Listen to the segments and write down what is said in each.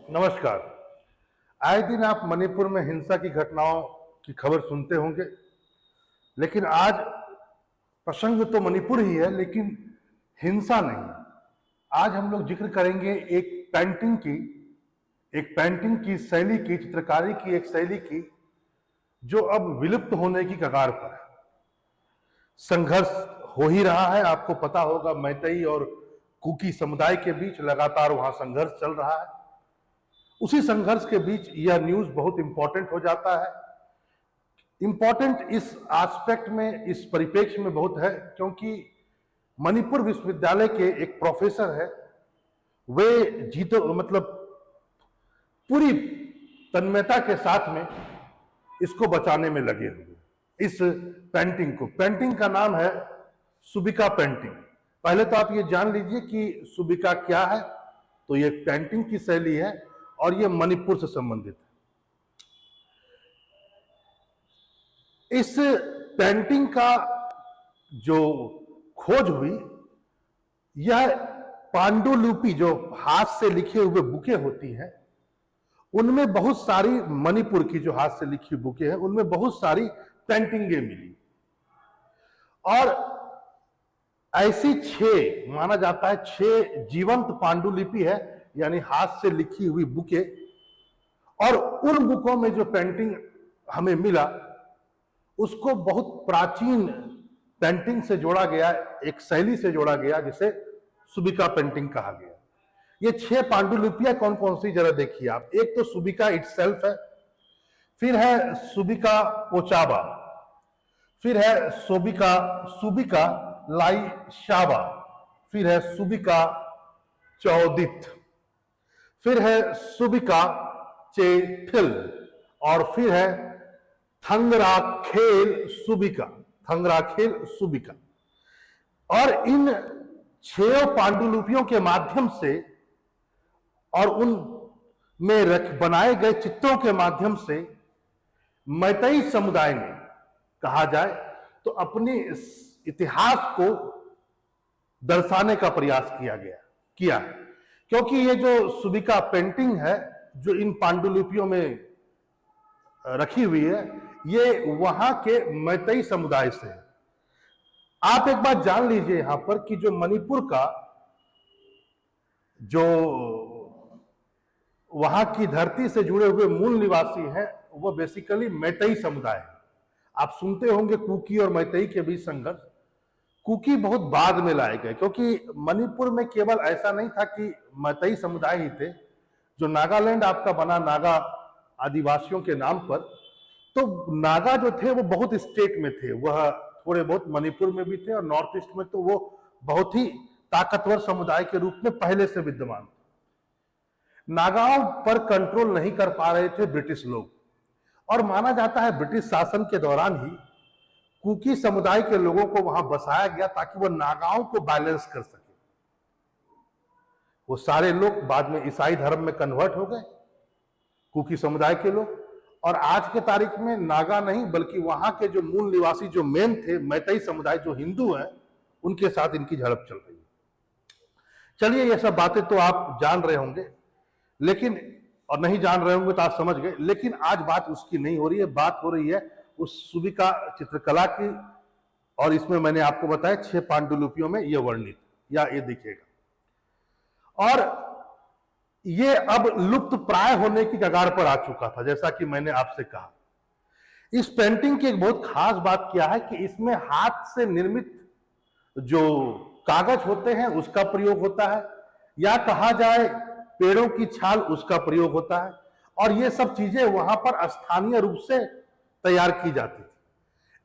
नमस्कार। आए दिन आप मणिपुर में हिंसा की घटनाओं की खबर सुनते होंगे, लेकिन आज प्रसंग तो मणिपुर ही है, लेकिन हिंसा नहीं। आज हम लोग जिक्र करेंगे एक पेंटिंग की शैली की, चित्रकारी की एक शैली की, जो अब विलुप्त होने की कगार पर है। संघर्ष हो ही रहा है, आपको पता होगा, मैतेई और कुकी समुदाय के बीच लगातार वहां संघर्ष चल रहा है। उसी संघर्ष के बीच यह न्यूज बहुत इंपॉर्टेंट हो जाता है। इंपॉर्टेंट इस एस्पेक्ट में, इस परिप्रेक्ष्य में बहुत है, क्योंकि मणिपुर विश्वविद्यालय के एक प्रोफेसर है, वे जीतो मतलब पूरी तन्मयता के साथ में इसको बचाने में लगे हुए। इस पेंटिंग का नाम है सुबिका पेंटिंग। पहले तो आप ये जान लीजिए कि सुबिका क्या है। तो ये पेंटिंग की शैली है और ये मणिपुर से संबंधित है। इस पेंटिंग का जो खोज हुई, यह पांडुलिपि जो हाथ से लिखे हुए बुके होती हैं, उनमें बहुत सारी, मणिपुर की जो हाथ से लिखी बुकें हैं उनमें बहुत सारी पेंटिंगें मिली। और ऐसी 6 माना जाता है, 6 जीवंत पांडुलिपि है, यानी हाथ से लिखी हुई बुकें। और उन बुकों में जो पेंटिंग हमें मिला, उसको बहुत प्राचीन पेंटिंग से जोड़ा गया, एक शैली से जोड़ा गया, जिसे सुबिका पेंटिंग कहा गया। ये 6 पांडुलिपियां कौन कौन सी, जरा देखिए आप। एक तो सुबिका इटसेल्फ है, फिर है सुबिका पोचाबा, फिर है सुबिका लाई शाबा, फिर है सुबिका चौदित, फिर है सुबिका चेथिल, और फिर है थंगराखेल सुबिका। और इन 6 पांडुलिपियों के माध्यम से और उन में बनाए गए चित्रों के माध्यम से मैतेई समुदाय ने, कहा जाए तो, अपने इतिहास को दर्शाने का प्रयास किया है। क्योंकि ये जो सुबिका पेंटिंग है, जो इन पांडुलिपियों में रखी हुई है, ये वहां के मैतेई समुदाय से है। आप एक बात जान लीजिए यहां पर कि जो मणिपुर का, जो वहां की धरती से जुड़े हुए मूल निवासी हैं, वो बेसिकली मैतेई समुदाय है। आप सुनते होंगे कुकी और मैतेई के बीच संघर्ष। कुकी बहुत बाद में लाए गए, क्योंकि मणिपुर में केवल ऐसा नहीं था कि मैतेई समुदाय ही थे। जो नागालैंड आपका बना, नागा आदिवासियों के नाम पर, तो नागा जो थे वो बहुत स्टेट में थे। वह थोड़े बहुत मणिपुर में भी थे, और नॉर्थ ईस्ट में तो वो बहुत ही ताकतवर समुदाय के रूप में पहले से विद्यमान थे। नागाओं पर कंट्रोल नहीं कर पा रहे थे ब्रिटिश लोग, और माना जाता है ब्रिटिश शासन के दौरान ही कुकी समुदाय के लोगों को वहां बसाया गया, ताकि वो नागाओं को बैलेंस कर सके। वो सारे लोग बाद में ईसाई धर्म में कन्वर्ट हो गए, कुकी समुदाय के लोग। और आज के तारीख में नागा नहीं, बल्कि वहां के जो मूल निवासी, जो मेन थे मैतेई समुदाय, जो हिंदू हैं, उनके साथ इनकी झड़प चल रही है। चलिए, ये सब बातें तो आप जान रहे होंगे, लेकिन, और नहीं जान रहे होंगे तो आप समझ गए, लेकिन आज बात उसकी नहीं हो रही है। बात हो रही है उस सुबिका चित्रकला की। और इसमें मैंने आपको बताया 6 पांडुलिपियों में यह वर्णित, या ये दिखेगा। और ये अब लुप्त प्राय होने की कगार पर आ चुका था, जैसा कि मैंने आपसे कहा। इस पेंटिंग की एक बहुत खास बात क्या है कि इसमें हाथ से निर्मित जो कागज होते हैं उसका प्रयोग होता है, या कहा जाए पेड़ों की छाल, उसका प्रयोग होता है। और ये सब चीजें वहां पर स्थानीय रूप से तैयार की जाती थी।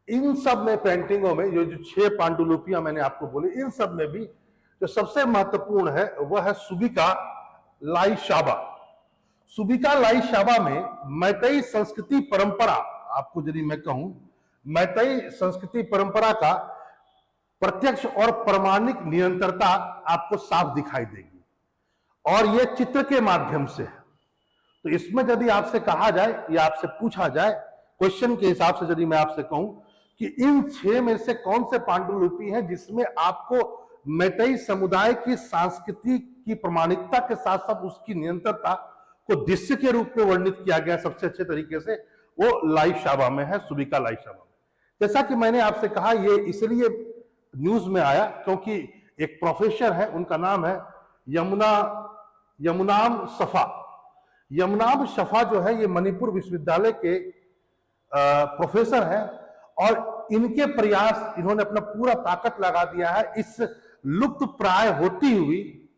इन सब में, पेंटिंगों में, जो 6 पांडुलिपियां मैंने आपको बोली, इन सब में भी जो सबसे महत्वपूर्ण है वह है सुबिका लाई शाबा। सुबिका लाई शाबा में मैतेई संस्कृति परंपरा, आपको यदि मैं कहूं, मैतेई संस्कृति परंपरा का प्रत्यक्ष और प्रमाणिक निरंतरता आपको साफ दिखाई देगी। और यह चित्र के माध्यम से है। तो इसमें यदि आपसे कहा जाए, या आपसे पूछा जाए, क्वेश्चन के हिसाब से यदि मैं आपसे कहूं कि इन 6 में से कौन से पांडुलिपि है जिसमें आपको मैतेई समुदाय की संस्कृति की प्रमाणिकता के साथ साथ उसकी निरंतरता को दृश्य के रूप में वर्णित किया गया सबसे अच्छे तरीके से, वो लाई शाबा में है, सुबिका लाई शाबा में। जैसा कि मैंने आपसे कहा, ये इसलिए न्यूज में आया क्योंकि एक प्रोफेसर है, उनका नाम है यमुनाम सफा। यमुनाम सफा जो है, ये मणिपुर विश्वविद्यालय के प्रोफेसर हैं, और इनके प्रयास, इन्होंने अपना पूरा ताकत लगा दिया है इस लुप्त प्राय होती हुई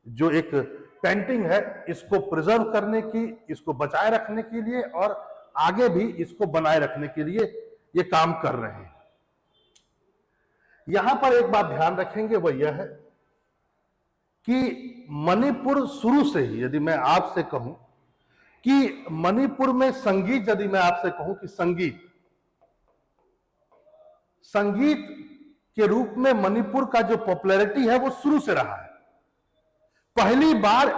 जो एक पेंटिंग है, इसको प्रिजर्व करने की, इसको बचाए रखने के लिए और आगे भी इसको बनाए रखने के लिए ये काम कर रहे हैं। यहां पर एक बात ध्यान रखेंगे, वह यह है कि मणिपुर शुरू से ही, यदि मैं आपसे कहूं कि मणिपुर में संगीत, यदि मैं आपसे कहूं कि संगीत के रूप में मणिपुर का जो पॉपुलैरिटी है वो शुरू से रहा है। पहली बार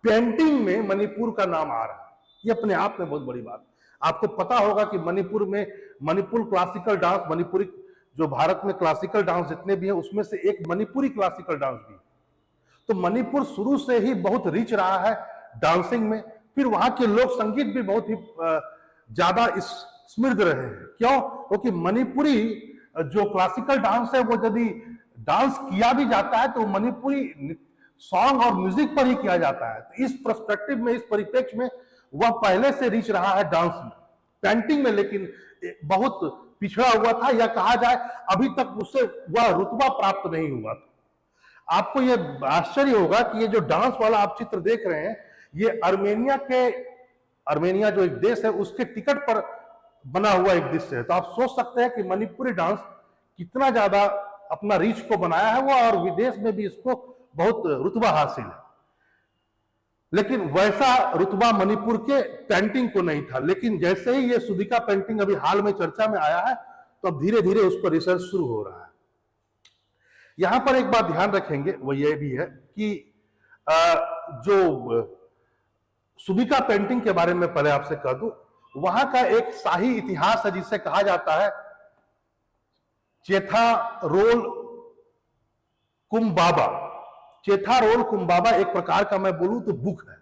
पेंटिंग में मणिपुर का नाम आ रहा है, ये अपने आप में बहुत बड़ी बात। आपको पता होगा कि मणिपुर में मणिपुर क्लासिकल डांस, मणिपुरी जो भारत में क्लासिकल डांस जितने भी हैं उसमें से एक मणिपुरी क्लासिकल डांस भी। तो मणिपुर शुरू से ही बहुत रिच रहा है डांसिंग में। फिर वहां के लोक संगीत भी बहुत ही ज्यादा समृद्ध रहे हैं। क्यों? क्योंकि मणिपुरी जो क्लासिकल डांस है, वो यदि डांस किया भी जाता है तो मणिपुरी सॉन्ग और म्यूजिक पर ही किया जाता है। तो इस पर्सपेक्टिव में, इस परिप्रेक्ष्य में वह पहले से रिच रहा है डांस में। पेंटिंग में लेकिन बहुत पिछड़ा हुआ था, या कहा जाए अभी तक उससे वह रुतबा प्राप्त नहीं हुआ था। आपको यह आश्चर्य होगा कि ये जो डांस वाला आप चित्र देख रहे हैं, ये अर्मेनिया जो एक देश है उसके टिकट पर बना हुआ एक दृश्य है। तो आप सोच सकते हैं कि मणिपुरी डांस कितना ज्यादा अपना रीच को बनाया है वो, और विदेश में भी इसको बहुत रुतबा हासिल है। लेकिन वैसा रुतबा मणिपुर के पेंटिंग को नहीं था। लेकिन जैसे ही ये सुबिका पेंटिंग अभी हाल में चर्चा में आया है, तो अब धीरे धीरे उस पर रिसर्च शुरू हो रहा है। यहां पर एक बात ध्यान रखेंगे, वो ये भी है कि जो सुबिका पेंटिंग के बारे में पहले आपसे कह दूं, वहां का एक शाही इतिहास है जिसे कहा जाता है चेथारोल कुम्बाबा। चेथारोल कुम्बाबा एक प्रकार का मैं बोलूं तो बुक है।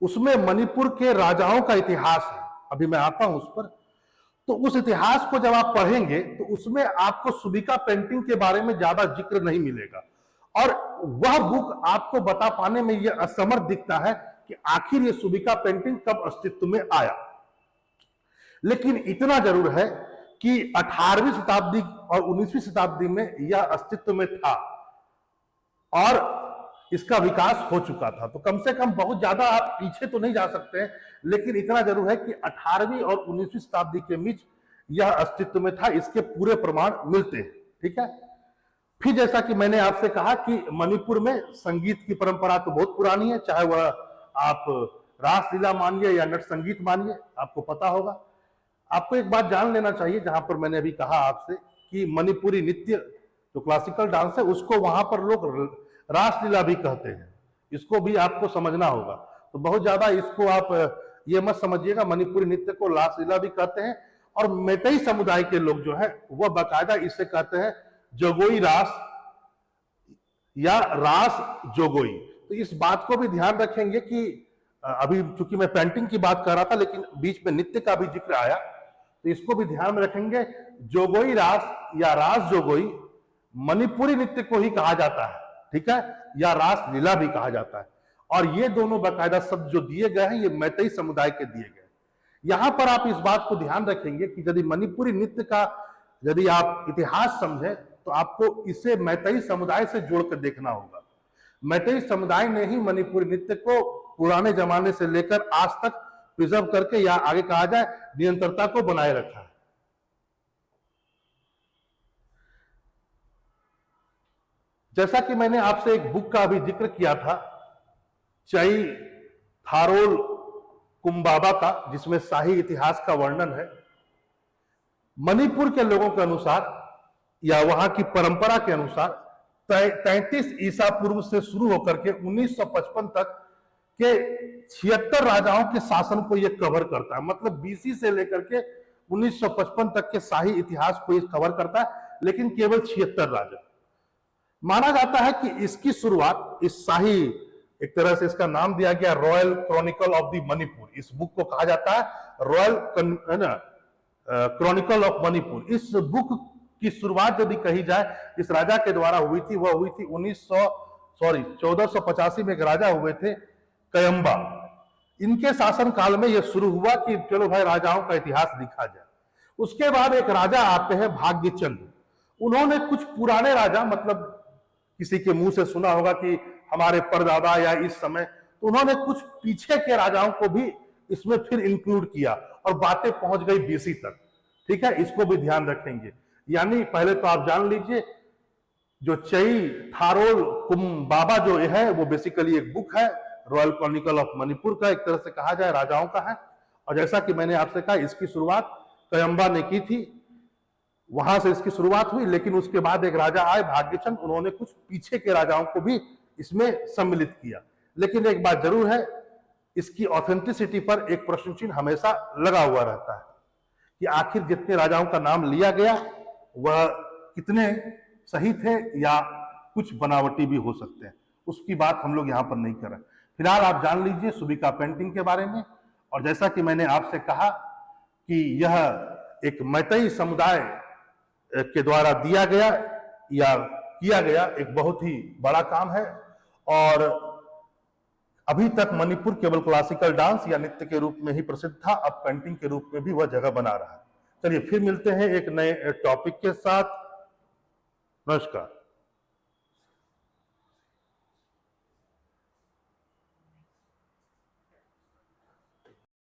उसमें मणिपुर के राजाओं का इतिहास है। अभी मैं आता हूं उस पर। तो उस इतिहास को जब आप पढ़ेंगे तो उसमें आपको सुबिका पेंटिंग के बारे में ज्यादा जिक्र नहीं मिलेगा, और वह बुक आपको बता पाने में यह असमर्थ दिखता है कि आखिर यह सुबिका पेंटिंग कब अस्तित्व में आया। लेकिन इतना जरूर है कि 18वीं शताब्दी और 19वीं शताब्दी में यह अस्तित्व में था और इसका विकास हो चुका था। तो कम से कम बहुत ज्यादा आप पीछे तो नहीं जा सकते हैं, लेकिन इतना जरूर है कि 18वीं और 19वीं शताब्दी के बीच यह अस्तित्व में था। इसके पूरे प्रमाण मिलते हैं। ठीक है। फिर जैसा कि मैंने आपसे कहा कि मणिपुर में संगीत की परंपरा तो बहुत पुरानी है, चाहे वह आप रासलीला मानिए या नट संगीत मानिए, आपको पता होगा। आपको एक बात जान लेना चाहिए, जहां पर मैंने अभी कहा आपसे कि मणिपुरी नृत्य जो क्लासिकल डांस है उसको वहां पर लोग रासलीला भी कहते हैं। इसको भी आपको समझना होगा। तो बहुत ज्यादा इसको आप ये मत समझिएगा, मणिपुरी नृत्य को रासलीला भी कहते हैं। और मेतई समुदाय के लोग जो है वह बाकायदा इसे कहते हैं जोगोई रास या रास जोगोई। तो इस बात को भी ध्यान रखेंगे कि अभी चूंकि मैं पेंटिंग की बात कर रहा था, लेकिन बीच में नृत्य का भी जिक्र आया, तो इसको भी ध्यान में रखेंगे। जोगोई रास या रास जोगोई मणिपुरी नृत्य को ही कहा जाता है, ठीक है, या रास लीला भी कहा जाता है। और ये दोनों बाकायदा शब्द जो दिए गए हैं ये मैतई समुदाय के दिए गए। यहां पर आप इस बात को ध्यान रखेंगे कि यदि मणिपुरी नृत्य का यदि आप इतिहास समझें तो आपको इसे मैतई समुदाय से जोड़कर देखना होगा। मैतई समुदाय ने ही मणिपुरी नृत्य को पुराने जमाने से लेकर आज तक प्रिजर्व करके, या आगे कहा जाए निरंतरता को बनाए रखा है। जैसा कि मैंने आपसे एक बुक का भी जिक्र किया था, चैथारोल कुम्बाबा का, जिसमें शाही इतिहास का वर्णन है। मणिपुर के लोगों के अनुसार या वहां की परंपरा के अनुसार 33 ईसा पूर्व से शुरू होकर के 1955 तक के 76 राजाओं के शासन को यह कवर करता है। मतलब बीसी से लेकर के 1955 तक के शाही इतिहास को यह कवर करता है, लेकिन केवल 76 राजा। माना जाता है कि इसकी शुरुआत, इस शाही एक तरह से इसका नाम दिया गया royal Chronicle of the Manipur. इस बुक को कहा जाता है रॉयल क्रॉनिकल ऑफ मणिपुर। इस बुक की शुरुआत यदि कही जाए इस राजा के द्वारा हुई थी, वह हुई थी 1485 में। एक राजा हुए थे कयंबा, इनके शासन काल में यह शुरू हुआ कि चलो भाई राजाओं का इतिहास लिखा जाए। उसके बाद एक राजा आते हैं भाग्यचंद। उन्होंने कुछ पुराने राजा, मतलब किसी के मुंह से सुना होगा कि हमारे परदादा या इस समय, तो उन्होंने कुछ पीछे के राजाओं को भी इसमें फिर इंक्लूड किया और बातें पहुंच गई बीसी तक। ठीक है, इसको भी ध्यान रखेंगे। यानी पहले तो आप जान लीजिए जो चई थारोल कुम्बाबा जो है वो बेसिकली एक बुक है रॉयल क्रॉनिकल ऑफ मणिपुर का, एक तरह से कहा जाए राजाओं का है। और जैसा कि मैंने आपसे कहा इसकी शुरुआत कयंबा ने की थी, वहां से इसकी शुरुआत हुई। लेकिन उसके बाद एक राजा आए भाग्यचंद, उन्होंने कुछ पीछे के राजाओं को भी इसमें सम्मिलित किया। लेकिन एक बात जरूर है, इसकी ऑथेंटिसिटी पर एक प्रश्न चिन्ह हमेशा लगा हुआ रहता है कि आखिर जितने राजाओं का नाम लिया गया वह कितने सही थे या कुछ बनावटी भी हो सकते हैं, उसकी बात हम लोग यहां पर नहीं कर रहे। फिलहाल आप जान लीजिए सुबिका पेंटिंग के बारे में। और जैसा कि मैंने आपसे कहा कि यह एक मैतई समुदाय के द्वारा दिया गया या किया गया एक बहुत ही बड़ा काम है। और अभी तक मणिपुर केवल क्लासिकल डांस या नृत्य के रूप में ही प्रसिद्ध था, अब पेंटिंग के रूप में भी वह जगह बना रहा है। चलिए फिर मिलते हैं एक नए टॉपिक के साथ। नमस्कार।